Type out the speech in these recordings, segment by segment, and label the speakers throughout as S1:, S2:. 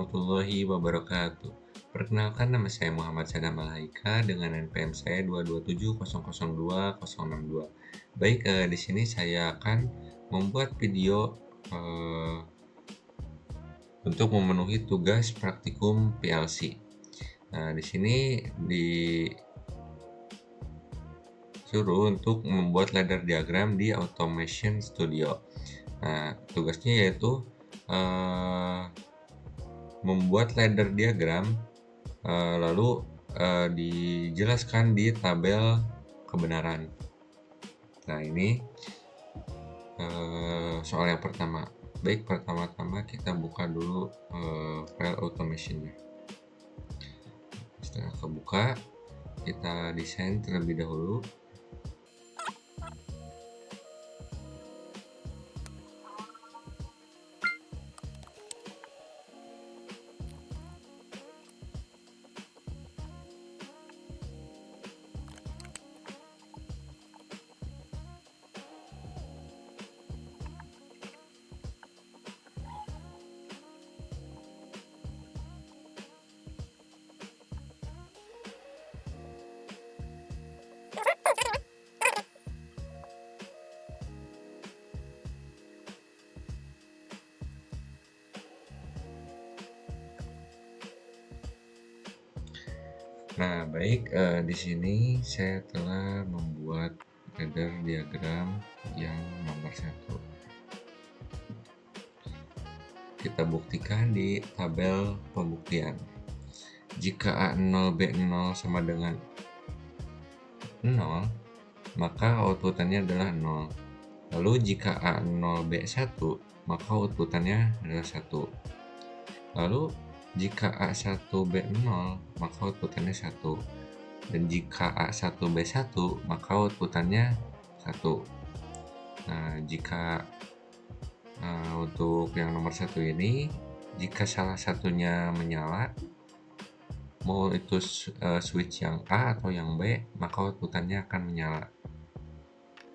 S1: warahmatullahi wabarakatuh. Perkenalkan, nama saya Muhammad Sadam Al-Haika dengan NPM saya 227002062. Baik, di sini saya akan membuat video untuk memenuhi tugas praktikum PLC. Nah, di sini disuruh untuk membuat ladder diagram di Automation Studio. Nah, tugasnya yaitu membuat ladder diagram, lalu dijelaskan di tabel kebenaran. Nah, ini soal yang pertama. Baik, pertama-tama kita buka dulu file automation-nya. Setelah kebuka, kita desain terlebih dahulu. Nah, baik, di sini saya telah membuat ladder diagram yang nomor 1. Kita buktikan di tabel pembuktian. Jika A0 B0 sama dengan 0, maka outputannya adalah 0. Lalu jika A0 B1, maka outputannya adalah 1. Lalu jika A1 B0, maka outputannya 1. Dan jika A1 B1, maka outputannya 1. Nah, jika untuk yang nomor 1 ini, jika salah satunya menyala, mau itu switch yang A atau yang B, maka outputannya akan menyala.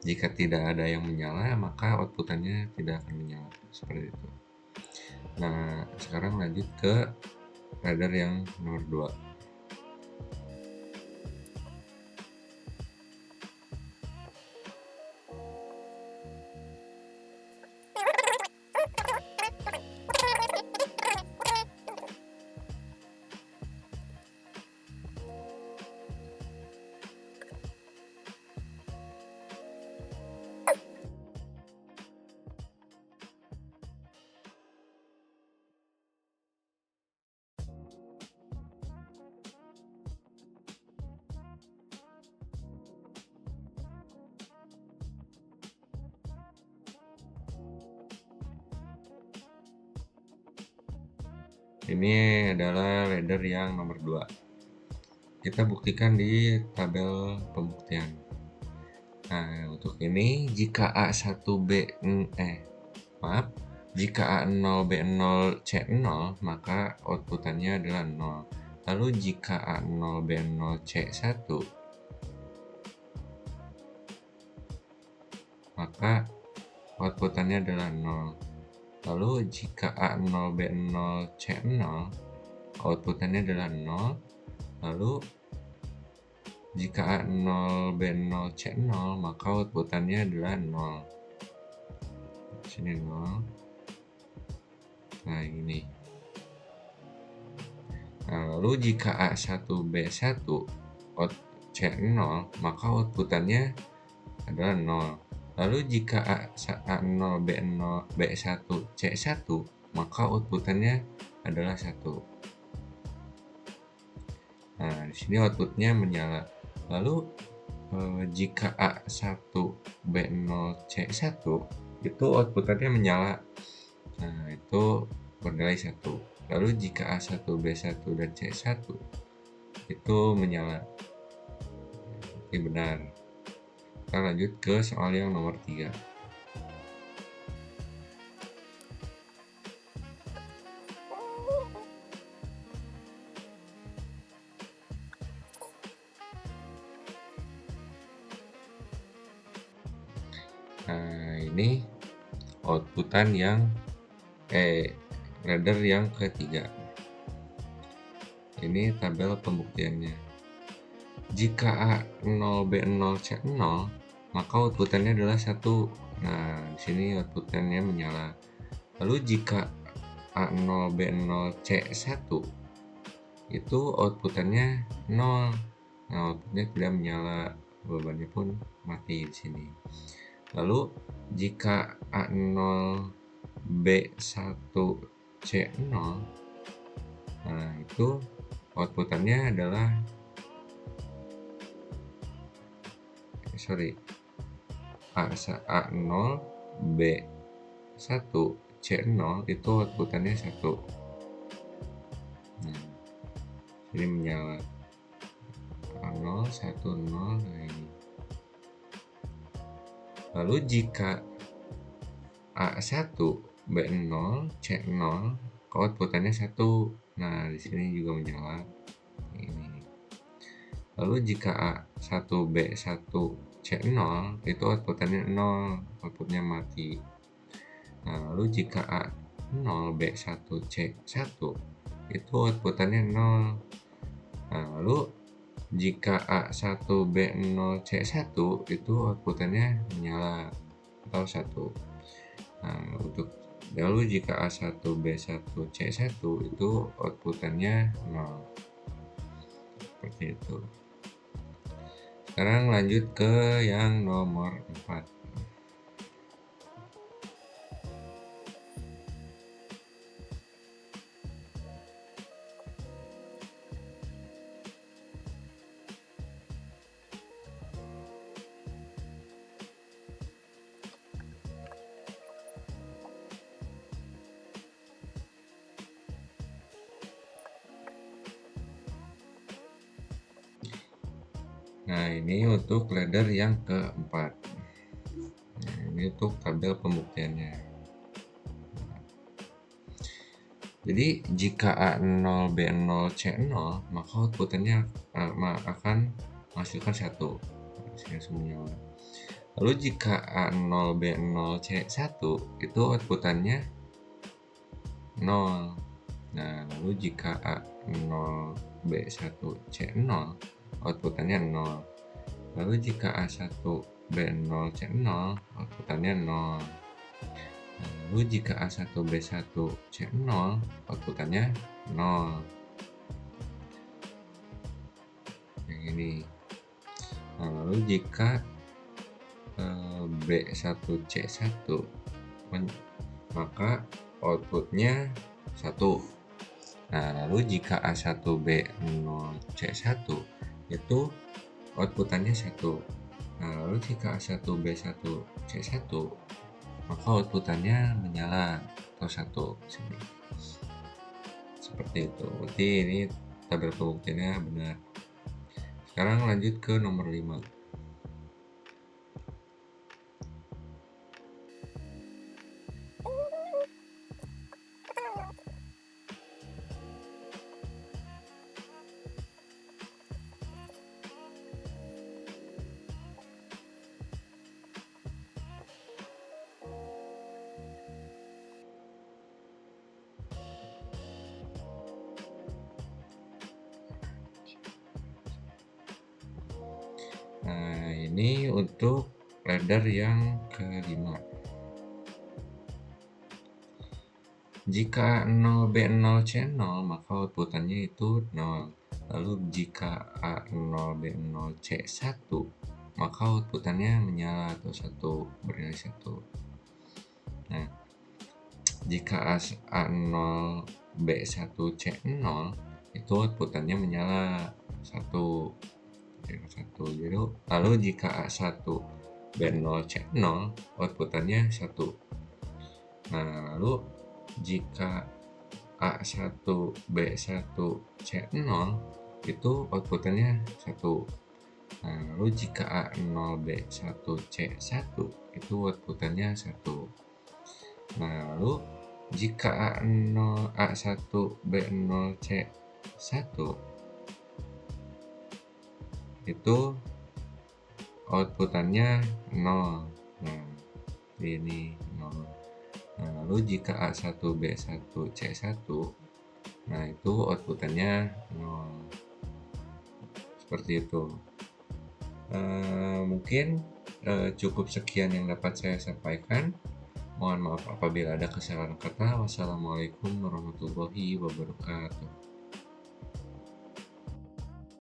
S1: Jika tidak ada yang menyala, maka outputannya tidak akan menyala. Seperti itu. Nah, sekarang lanjut ke ladder yang nomor 2. Ini adalah ladder yang nomor 2. Kita buktikan di tabel pembuktian. Nah, untuk ini jika jika A0 B0 C0, maka outputannya adalah 0. Lalu jika A0 B0 C1, maka outputannya adalah 0. Lalu jika A0 B0 C0, outputannya adalah 0. Lalu jika A0 B0 C0, maka outputannya adalah 0. Sini 0. Nah, ini. Nah, lalu jika A1 B1 C0, maka outputannya adalah 0. Lalu jika A0 B0 B1 C1, maka outputannya adalah 1. Nah, di sini outputnya menyala. Lalu jika A1 B0 C1, itu outputannya menyala. Nah, itu bernilai 1. Lalu jika A1 B1 dan C1 itu menyala. Ini benar. Kita lanjut ke soal yang nomor 3. Nah, ini outputan yang ladder yang ketiga. Ini tabel pembuktiannya. Jika A0, B0, C0, maka outputannya adalah 1. Nah, di sini outputannya menyala. Lalu jika A0, B0, C1, itu outputannya 0. Nah, outputnya tidak menyala, bebannya pun mati di sini. Lalu jika A0, B1, C0, nah itu outputannya adalah A0, B1, C0 itu outputannya 1. Nah, ini menyala. A0, 1, 0, nah ini. Lalu jika A1, B0, C0, outputannya 1. Nah, di sini juga menyala. Ini. Lalu jika A1, B1, C0, itu outputannya 0, outputnya mati. Nah, lalu jika A0, B1, C1, itu outputannya 0. Nah, lalu jika A1, B0, C1, itu outputannya menyala atau 1. Nah, lalu jika A1, B1, C1 itu outputannya 0. Seperti itu. Sekarang lanjut ke yang nomor 4. Nah, ini untuk ladder yang keempat. Nah, ini untuk tabel pembuktiannya. Jadi jika A0, B0, C0, maka outputannya akan menghasilkan 1. Semuanya. Lalu jika A0, B0, C1 itu outputannya 0. Nah, lalu jika A0, B1, C0 outputannya 0. Lalu jika A1, B0, C0 outputannya 0. Lalu jika A1, B1, C0 outputannya 0. Yang ini. Nah, lalu jika B1, C1, maka outputnya 1. Nah, lalu jika A1, B0, C1 itu outputannya 1. Nah, lalu jika A1, B1, C1, maka outputannya menyala atau 1 sini. Seperti itu. Berarti ini tabel pembuktiannya benar. Sekarang lanjut ke nomor 5. Nah, ini untuk ladder yang kelima. Jika 0, B0, C0, maka outputannya itu 0. Lalu jika A0, B0, C1, maka outputannya menyala atau 1, bernilai 1. Nah, jika A0, B1, C0, itu outputannya menyala 1. Lalu jika A1, B0, C0, outputannya 1. Nah, lalu jika A1, B1, C0 itu outputannya 1. Nah, lalu jika A0, B1, C1 itu outputannya 1. Nah, lalu jika A1, B0, C1 itu outputannya 0. Nah, ini 0. Nah, lalu jika A1, B1, C1 Nah, itu output-nya 0, seperti itu. Mungkin, cukup sekian yang dapat saya sampaikan. Mohon maaf apabila ada kesalahan kata. Wassalamualaikum warahmatullahi wabarakatuh.